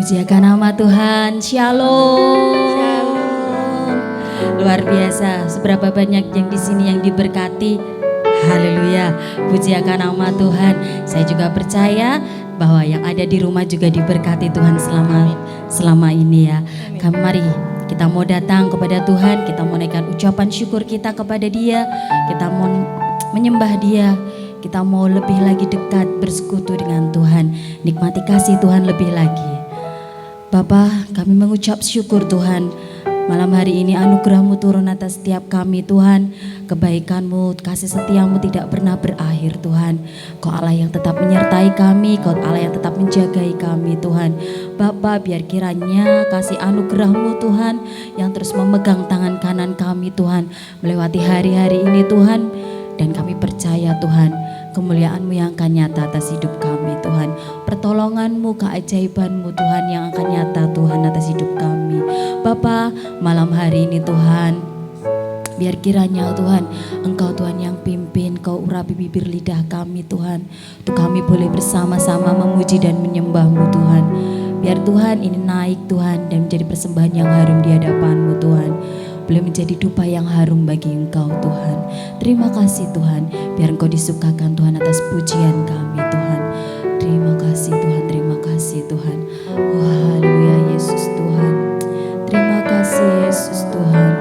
Pujiakan nama Tuhan. Shalom. Luar biasa, seberapa banyak yang di sini yang diberkati. Haleluya. Pujiakan nama Tuhan. Saya juga percaya bahwa yang ada di rumah juga diberkati Tuhan selama ini ya. Mari kita mau datang kepada Tuhan, kita mau naikkan ucapan syukur kita kepada Dia, kita mau menyembah Dia, kita mau lebih lagi dekat bersekutu dengan Tuhan, nikmati kasih Tuhan lebih lagi. Bapa, kami mengucap syukur Tuhan, malam hari ini anugerah-Mu turun atas setiap kami Tuhan. Kebaikan-Mu, kasih setia-Mu tidak pernah berakhir Tuhan. Kau Allah yang tetap menyertai kami, Kau Allah yang tetap menjagai kami Tuhan. Bapa, biar kiranya kasih anugerah-Mu Tuhan yang terus memegang tangan kanan kami Tuhan melewati hari-hari ini Tuhan. Dan kami percaya Tuhan, kemuliaan-Mu yang akan nyata atas hidup kami Tuhan. Pertolongan-Mu, keajaiban-Mu Tuhan yang akan nyata Tuhan atas hidup kami. Bapa, malam hari ini Tuhan, biar kiranya Tuhan, Engkau Tuhan yang pimpin, Kau urapi bibir lidah kami Tuhan. Untuk kami boleh bersama-sama memuji dan menyembah-Mu Tuhan. Biar Tuhan ini naik Tuhan dan menjadi persembahan yang harum di hadapan-Mu Tuhan. Boleh menjadi dupa yang harum bagi Engkau Tuhan. Terima kasih Tuhan, biar Engkau disukakan Tuhan atas pujian kami Tuhan. Terima kasih Tuhan, terima kasih Tuhan. Haleluya Yesus Tuhan. Terima kasih Yesus Tuhan.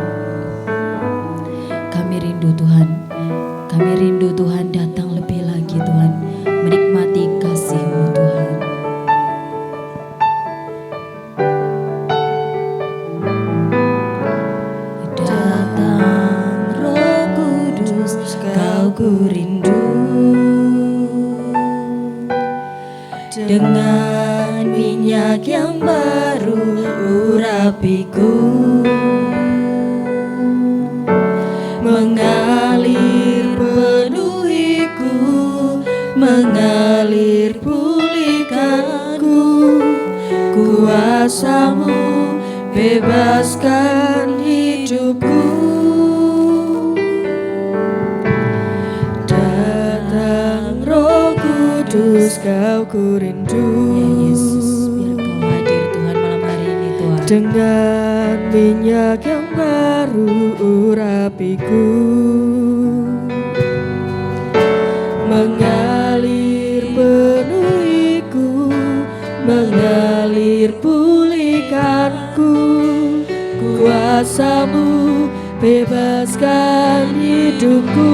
Kami rindu Tuhan, kami rindu Tuhan datang lebih lagi Tuhan, menikmati kasih-Mu Tuhan. Datang Roh Kudus, Kau ku rindu. Dengan minyak yang baru urapiku, mengalir penuhiku, mengalir pulihkanku. Kuasa-Mu bebaskan hidupku. Datang Roh Kudus, Kau ku rindu. Ya Yesus, biar Kau hadir Tuhan malam hari ini Tuhan. Dengan minyak yang baru urapiku, mengalir penuhiku, mengalir pulihkanku. Kuasa-Mu bebaskan hidupku.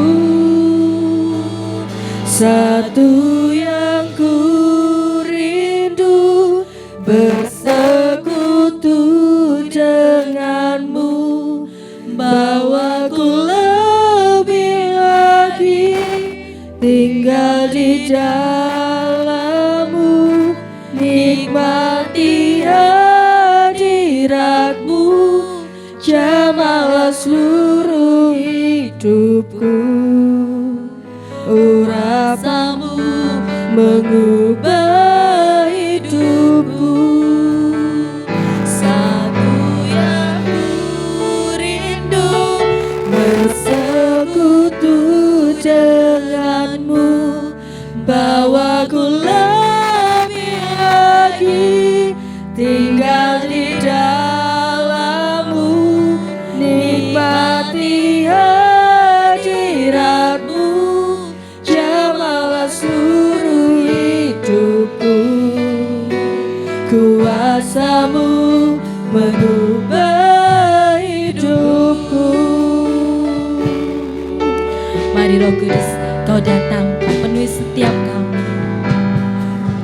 Satu yang ku rindu, bersekutu dengan-Mu, bawaku lebih lagi tinggal di dalam-Mu, nikmati hadirat-Mu, jamalah seluruh hidupku. Urapamu mengubah hidupku. Satu yang ku rindu, bersekutu dengan-Mu, bawaku lebih lagi tinggal di dalam-Mu, nikmati hadirat-Mu, jamalah seluruh hidupku. Kuasa-Mu mengubah hidupku. Mari Roh Kudus, Kau datang, Kau penuhi setiap kami.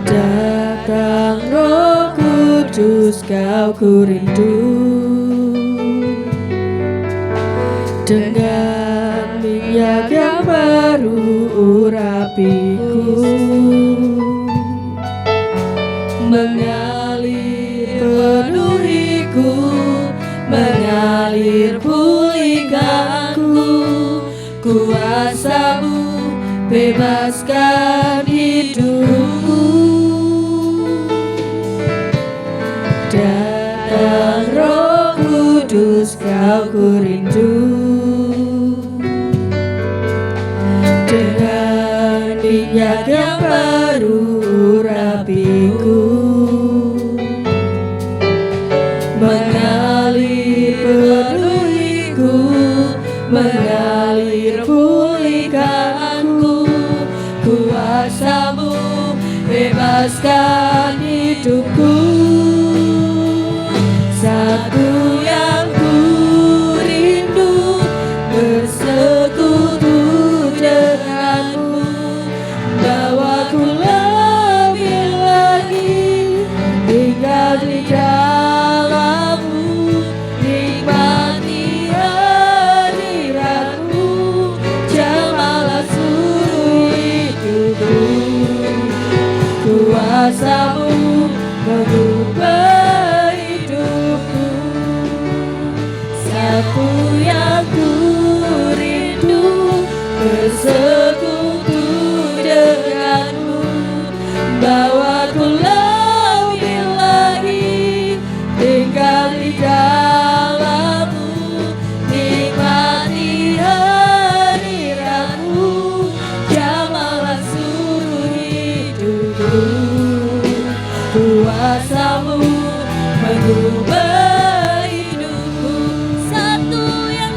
Datang Roh Kudus, Kau ku rindu. Dengan minyak yang baru urapiku, mengalir penuhiku, mengalir pulihkanku. Kuasa-Mu bebaskan hidupku. Datang Roh Kudus, Kau ku rindu. Dengan minyak yang baru urapiku, mengalir pulihkanku. Kuasa-Mu bebaskan hidupku. Satu yang ku rindu bersekutu denganmu, bawaku lebih lagi tinggal di dalammu, nikmati hadiratmu, jamalah seluruh hidupku. Kuasa-Mu mengubah hidupku. Satu yang ku rindu bersekutu denganmu, bawaku lebih lagi tinggal di dalammu, nikmati hadiratmu, jamalah seluruh hidupku. Kuasa-Mu mengubah hidupku. Satu yang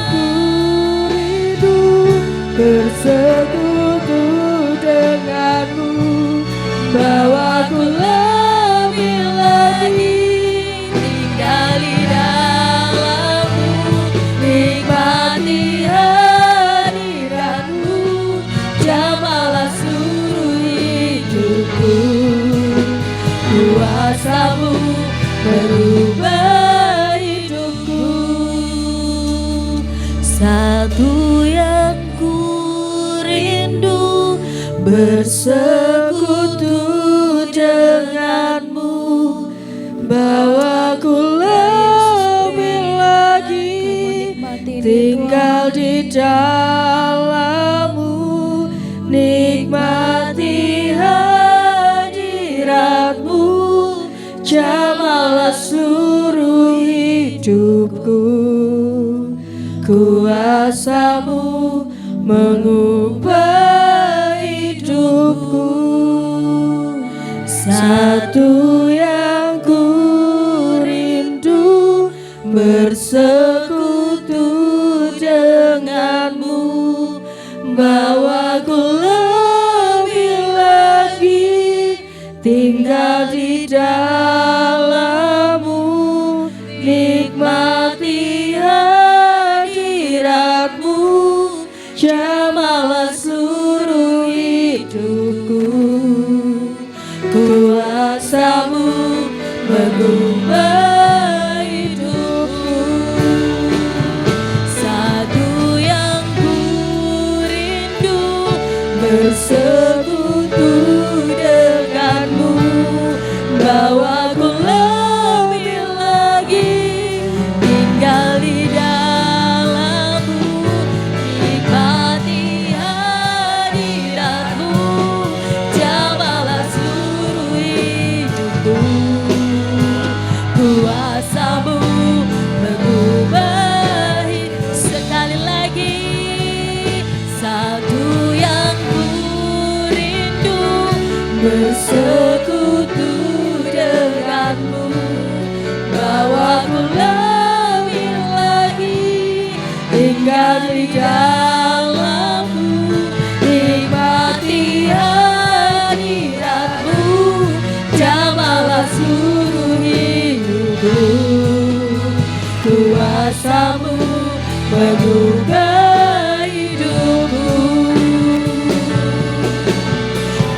ku rindu bersekutu denganmu, bawaku lebih lagi tinggal di dalammu, nikmati hadiratmu, jamalah seluruh hidupku. Kuasa-Mu merubah hidupku. Satu yang ku rindu bersekutu denganmu, bawaku lebih lagi tinggal di dalammu, nikmati hadiratmu, jamalah seluruh hidupku. Kuasa-Mu mengubah hidupku. Satu yang ku rindu bersekutu denganmu, bawaku lebih lagi tinggal di dalammu, nikmati hadiratmu, jamalah seluruh hidupku. Kuasa-Mu mengubah hidupku. Satu yang ku rindu bersekutu denganmu, bawaku lebih lagi tinggal di dalammu, nikmati hadiratmu, jamalah seluruh hidupku. Kuasa-Mu mengubah hidup. Sekali lagi. Satu yang ku rindu bersekutu denganmu, bawaku lebih lagi tinggal di dalammu, nikmati hadiratmu, jamalah seluruh hidupku. Kuasa-Mu mengubah hidupku.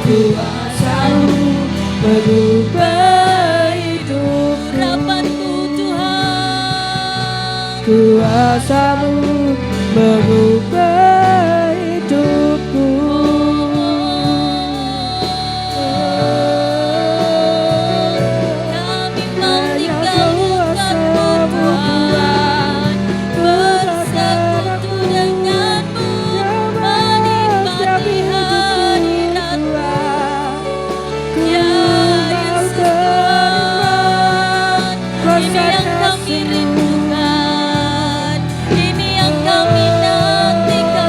Kuasa-Mu mengubah hidup. Harapanku Tuhan. Kuasa-Mu mengubah hidupku. Kami mau tinggal denganmu Tuhan, bersekutu denganmu, menikmati hadiratmu. Ya Yesus Tuhan, ini yang kami rindukan, ini yang kami nantikan.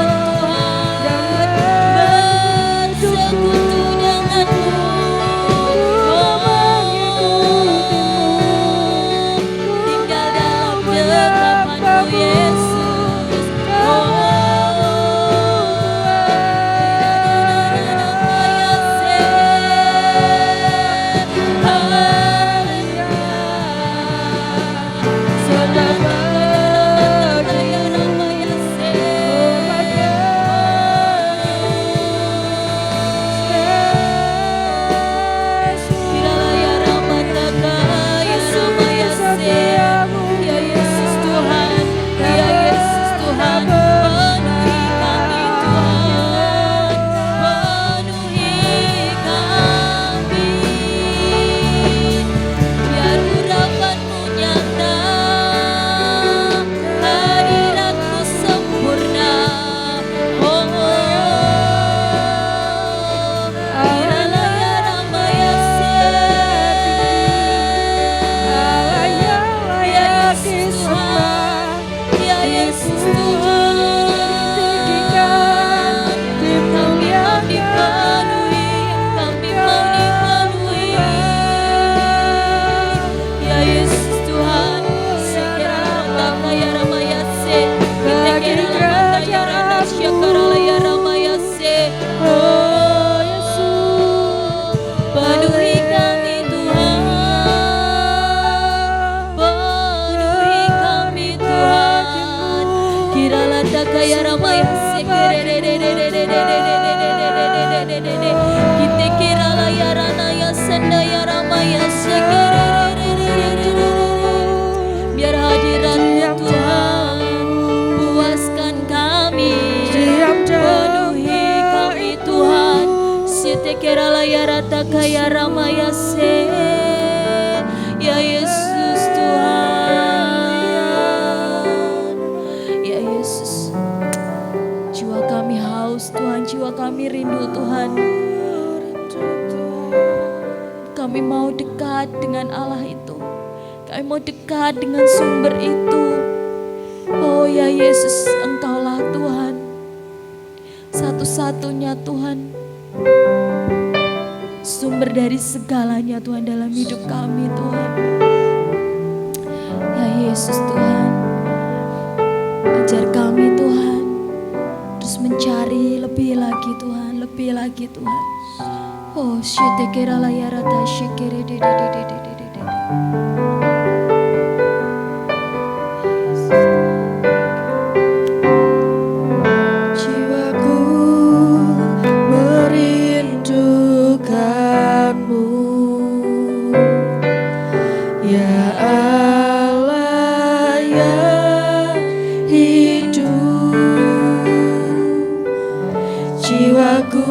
Ya Yesus Tuhan, kami mau dipenuhi, kami mau dipenuhi. Ya Yesus Tuhan, sekiranya mata ya ramayase, kita kira mata ya rana syakarala ya ramayase. Oh Yesus, penuhi kami Tuhan, penuhi kami Tuhan. Kirala takaya ramayase, kita kirala ya rana ya senda ya ramayase. Biar hadirat-Mu Tuhan puaskan kami, penuhi kami Tuhan. Setekerala ya rata kaya ramayase. Ya Yesus Tuhan, ya Yesus, jiwa kami haus Tuhan, jiwa kami rindu Tuhan. Kami mau dekat dengan Allah itu, kami mau dekat dengan sumber itu. Oh ya Yesus, Engkaulah Tuhan, satu-satunya Tuhan, sumber dari segalanya Tuhan dalam hidup kami Tuhan. Ya Yesus Tuhan, ajar kami Tuhan terus mencari lebih lagi Tuhan, lebih lagi Tuhan. Oh shetekerala ya rata shekere de. Jiwaku merindukanmu, ya Allah yang hidup. Jiwaku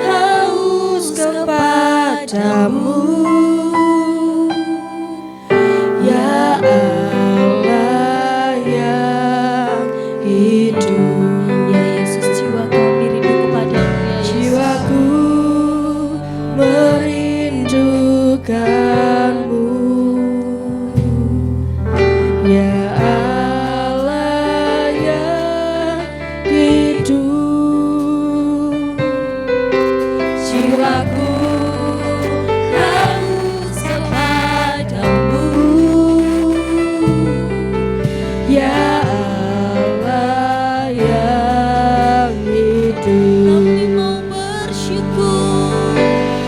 haus kepadamu, ya Allah yang hidup. Ya Yesus, jiwa kami rindu kepadamu ya Yesus. Jiwaku merindukanmu, ya Allah yang hidup. Jiwaku haus kepadamu, ya Allah yang hidup. Kami mau bersyukur,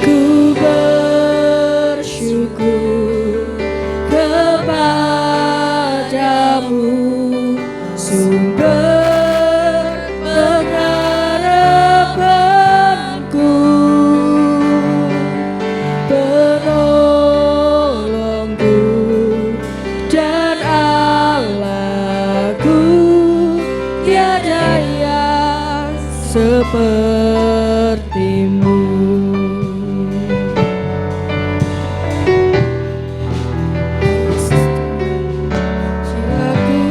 Ku bersyukur kepadamu, sumber pengharapanku, penolongku dan Allahku. Tiada yang sepertimu. Jiwaku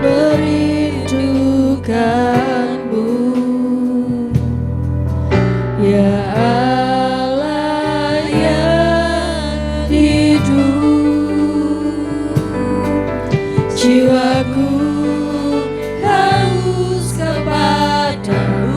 merindukanmu, ya Allah yang hidup. Jiwaku haus kepadamu,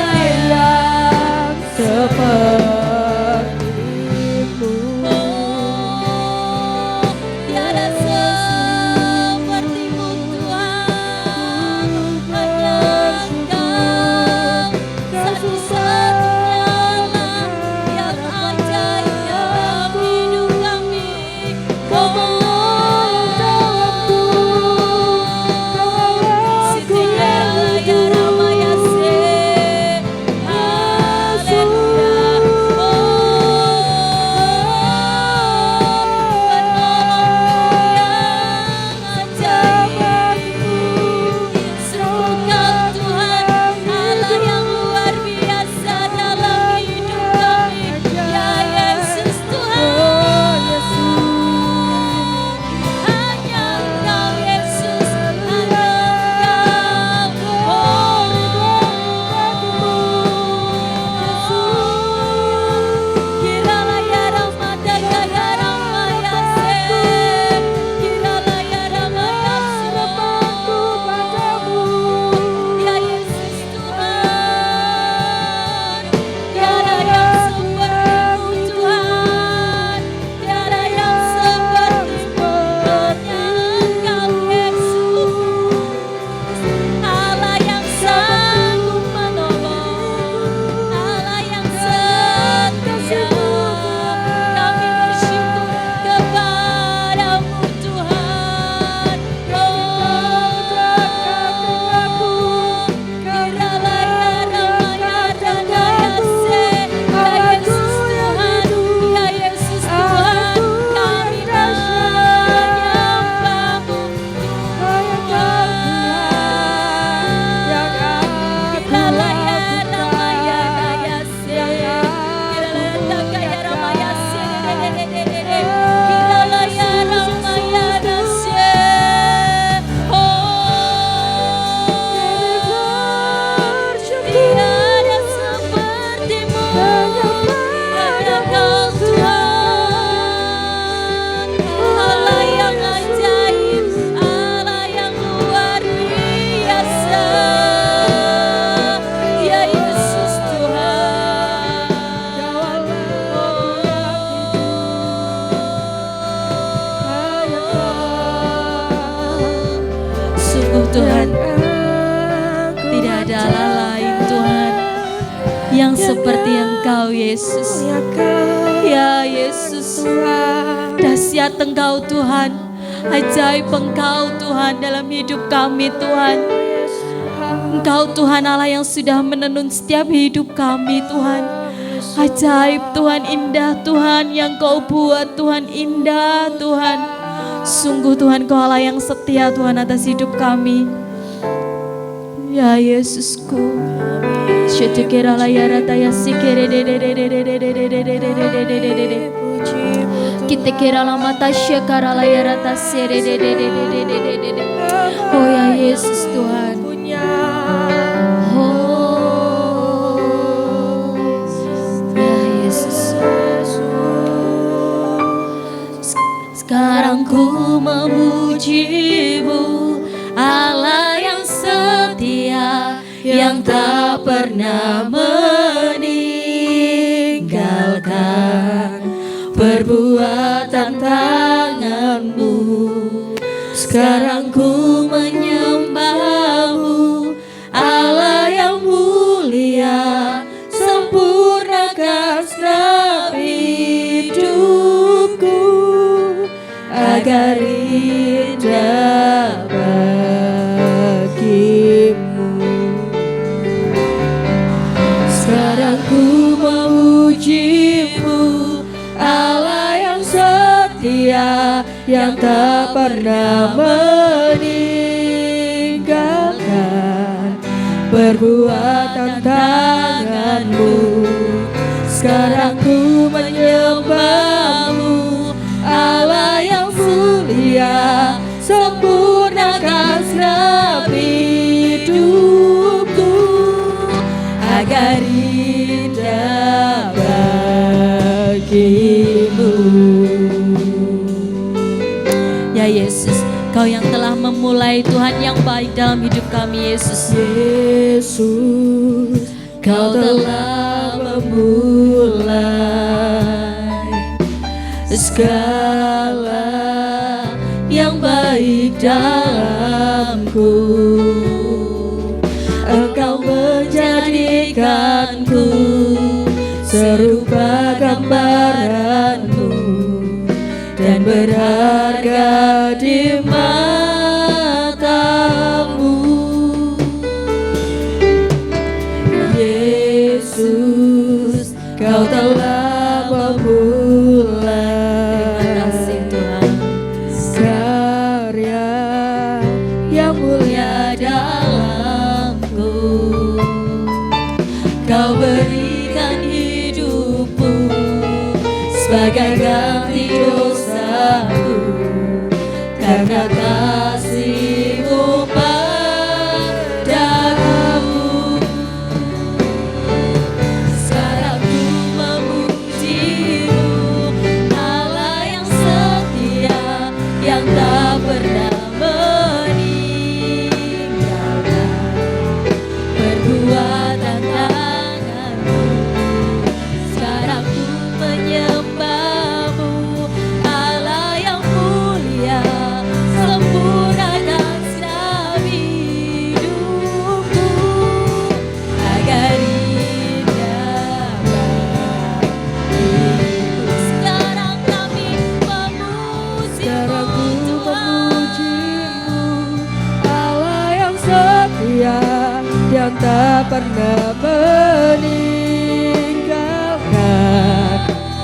yang seperti-Mu. Tiada seperti-Mu Tuhan, hanya Engkau satu-satunya Allah yang ajaib dalam hidup kami. Tuhan, tidak ada Allah lain Tuhan yang seperti Engkau Yesus. Ya Yesus, dahsyat Engkau Tuhan, ajaib Engkau Tuhan dalam hidup kami Tuhan. Engkau Tuhan Allah yang sudah menenun setiap hidup kami Tuhan. Ajaib Tuhan, indah Tuhan yang Kau buat Tuhan, indah Tuhan. Sungguh Tuhan Kau Allah yang setia Tuhan atas hidup kami. Ya Yesusku, kita kira lama tasyakara layarata sere. Oh ya Yesus Tuhan. Oh ya Yesus. Sekarang ku memuji-Mu, Allah yang setia, yang tak pernah meninggalkan perbuatan tangan-Mu. Sekarang ku menyembah-Mu, Allah yang mulia, sempurnakan segenap hidupku agar indah bagi-Mu. Sekarang ku memuji-Mu, Allah yang setia, yang tak pernah meninggalkan perbuatan tangan-Mu. Sekarang ku menyembah-Mu, Allah yang mulia, sempurnakan segenap hidupku agar indah bagi-Mu. Ya Yesus, Kau yang telah memulai Tuhan yang baik dalam hidup kami Yesus. Yesus, Kau telah memulai segala yang baik dalamku. Engkau menjadikanku serupa gambaranmu dan berharga di matamu. Yesus, kau telah memulai karya yang mulia dalamku. Kau berikan hidupmu sebagai ganti dosaku, karena kasih-Mu padaku. Sekarang ku memuji-Mu, Allah yang setia, yang tak pernah meninggalkan perbuatan tangan-Mu. Sekarang ku menyembah-Mu, Allah yang mulia, sempurnakan setiap hidupku agar indah bagimu. Sekarang kami memuji-Mu, Allah yang setia, yang tak pernah meninggalkan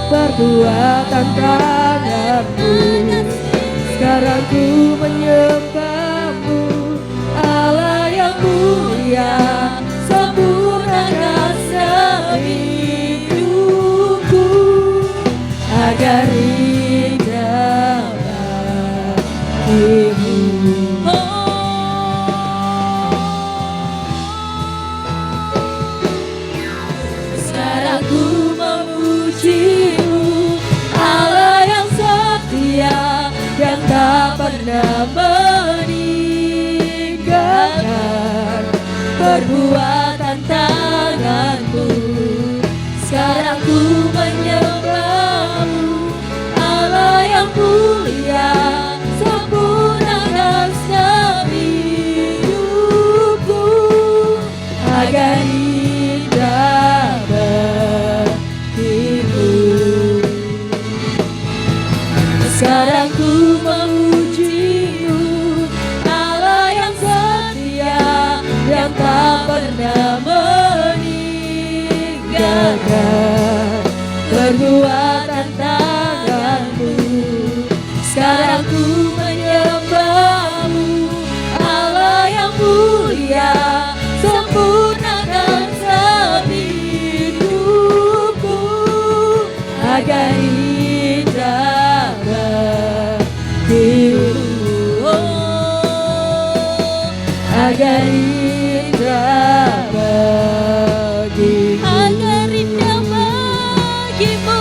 perbuatan tangan-Mu. Sekarang ku menyembah-Mu, Allah yang mulia, sempurnakan setiap hidupku agar indah bagimu. sekarang ku memuji-Mu, Allah yang setia, Yang tak pernah meninggalkan perbuatan tangan-Mu. Sekarang ku menyembah-Mu, Allah yang mulia, sempurnakan setiap hidupku agar indah bagimu. Sekarang ku memuji-Mu, Allah yang setia, yang tak pernah meninggalkan perbuatan tangan-Mu. Sekarang ku menyembah-Mu, Allah yang mulia, sempurnakan setiap hidupku agar indah bagimu. Agar indah bagimu. Agar indah bagimu.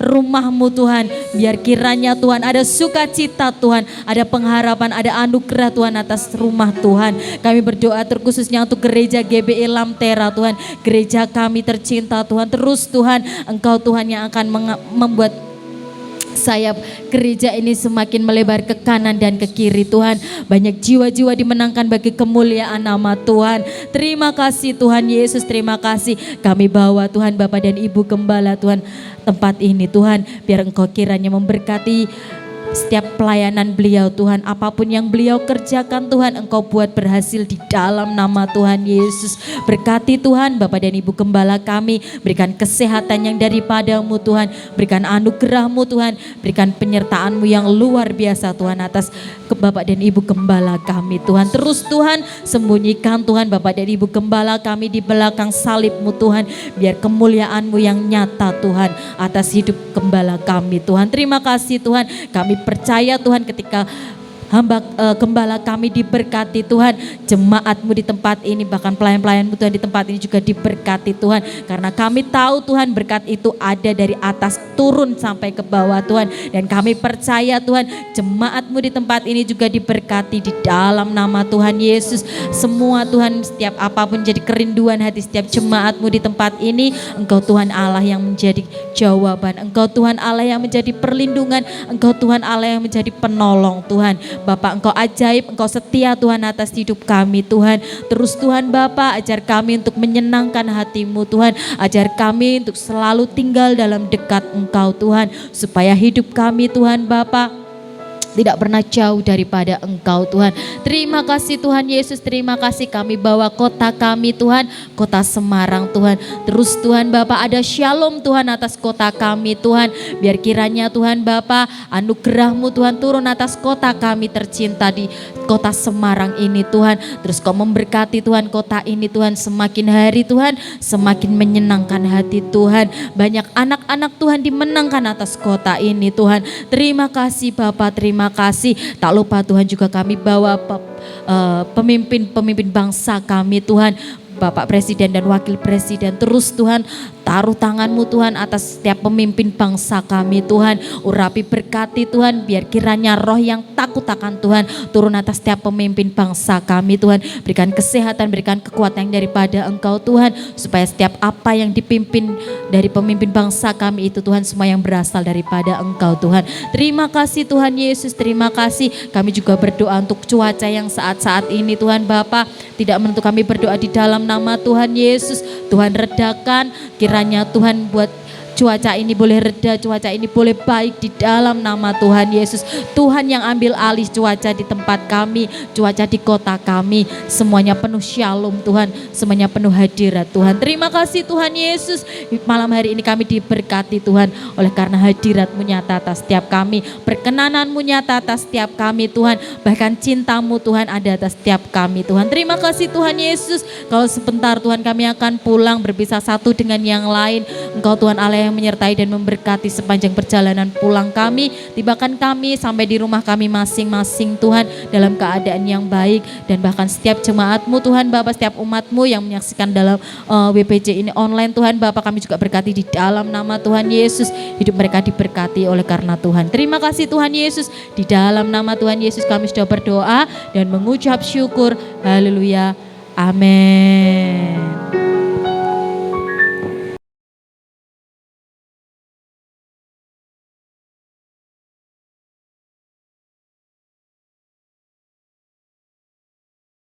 rumahmu Tuhan. Biar kiranya Tuhan ada sukacita Tuhan, ada pengharapan, ada anugerah Tuhan atas rumah Tuhan. Kami berdoa terkhususnya untuk gereja GBI Lamtera Tuhan, gereja kami tercinta Tuhan. Terus Tuhan, Engkau Tuhan yang akan membuat sayap gereja ini semakin melebar ke kanan dan ke kiri Tuhan. Banyak jiwa-jiwa dimenangkan bagi kemuliaan nama Tuhan. Terima kasih Tuhan Yesus, terima kasih. Kami bawa Tuhan Bapak dan Ibu Gembala Tuhan tempat ini Tuhan. Biar Engkau kiranya memberkati setiap pelayanan beliau Tuhan, apapun yang beliau kerjakan Tuhan, Engkau buat berhasil di dalam nama Tuhan Yesus. Berkati Tuhan Bapak dan Ibu Gembala kami, berikan kesehatan yang daripadamu Tuhan, berikan anugerahmu Tuhan, berikan penyertaanmu yang luar biasa Tuhan atas Bapak dan Ibu Gembala kami Tuhan. Terus Tuhan sembunyikan Tuhan Bapak dan Ibu Gembala kami di belakang salibmu Tuhan, biar kemuliaanmu yang nyata Tuhan atas hidup Gembala kami Tuhan. Terima kasih Tuhan, kami percaya Tuhan ketika hamba gembala kami diberkati Tuhan, jemaatmu di tempat ini, bahkan pelayan-pelayanmu Tuhan di tempat ini juga diberkati Tuhan. Karena kami tahu Tuhan berkat itu ada dari atas turun sampai ke bawah Tuhan. Dan kami percaya Tuhan jemaatmu di tempat ini juga diberkati di dalam nama Tuhan Yesus. Semua Tuhan, setiap apapun jadi kerinduan hati setiap jemaatmu di tempat ini, Engkau Tuhan Allah yang menjadi jawaban, Engkau Tuhan Allah yang menjadi perlindungan, Engkau Tuhan Allah yang menjadi penolong Tuhan. Bapak, Engkau ajaib, Engkau setia Tuhan atas hidup kami Tuhan. Terus Tuhan Bapak, ajar kami untuk menyenangkan hati-Mu Tuhan. Ajar kami untuk selalu tinggal dalam dekat Engkau Tuhan. Supaya hidup kami Tuhan Bapak tidak pernah jauh daripada Engkau Tuhan. Terima kasih Tuhan Yesus, terima kasih kami bawa kota kami Tuhan, kota Semarang Tuhan. Terus Tuhan Bapak ada shalom Tuhan atas kota kami Tuhan. Biar kiranya Tuhan Bapak anugerah-Mu Tuhan turun atas kota kami tercinta di kota Semarang ini Tuhan. Terus Kau memberkati Tuhan kota ini Tuhan, semakin hari Tuhan semakin menyenangkan hati Tuhan. Banyak anak-anak Tuhan dimenangkan atas kota ini Tuhan. Terima kasih Bapak, terima kasih. Tak lupa Tuhan juga kami bawa pemimpin bangsa kami Tuhan, Bapak Presiden dan Wakil Presiden. Terus Tuhan taruh tangan-Mu Tuhan atas setiap pemimpin bangsa kami Tuhan. Urapi berkati Tuhan, biar kiranya roh yang takut akan Tuhan turun atas setiap pemimpin bangsa kami Tuhan. Berikan kesehatan, berikan kekuatan yang daripada Engkau Tuhan, supaya setiap apa yang dipimpin dari pemimpin bangsa kami itu Tuhan, semua yang berasal daripada Engkau Tuhan. Terima kasih Tuhan Yesus, terima kasih. Kami juga berdoa untuk cuaca yang saat-saat ini Tuhan Bapa, tidak menentu, kami berdoa di dalam nama Tuhan Yesus. Tuhan redakan, kiranya Tuhan buat cuaca ini boleh reda, cuaca ini boleh baik di dalam nama Tuhan Yesus. Tuhan yang ambil alih cuaca di tempat kami, cuaca di kota kami, semuanya penuh shalom Tuhan, semuanya penuh hadirat Tuhan. Terima kasih Tuhan Yesus. Malam hari ini kami diberkati Tuhan, oleh karena hadirat-Mu nyata atas setiap kami, perkenanan-Mu nyata atas setiap kami Tuhan, bahkan cinta-Mu Tuhan ada atas setiap kami Tuhan. Terima kasih Tuhan Yesus. Kalau sebentar Tuhan kami akan pulang berpisah satu dengan yang lain, Engkau Tuhan Allah yang menyertai dan memberkati sepanjang perjalanan pulang kami. Tibakan kami sampai di rumah kami masing-masing Tuhan dalam keadaan yang baik. Dan bahkan setiap jemaat-Mu Tuhan Bapak, setiap umat-Mu yang menyaksikan dalam WPJ ini online Tuhan Bapak, kami juga berkati di dalam nama Tuhan Yesus. Hidup mereka diberkati oleh karena Tuhan. Terima kasih Tuhan Yesus. Di dalam nama Tuhan Yesus kami sudah berdoa dan mengucap syukur. Haleluya. Amin.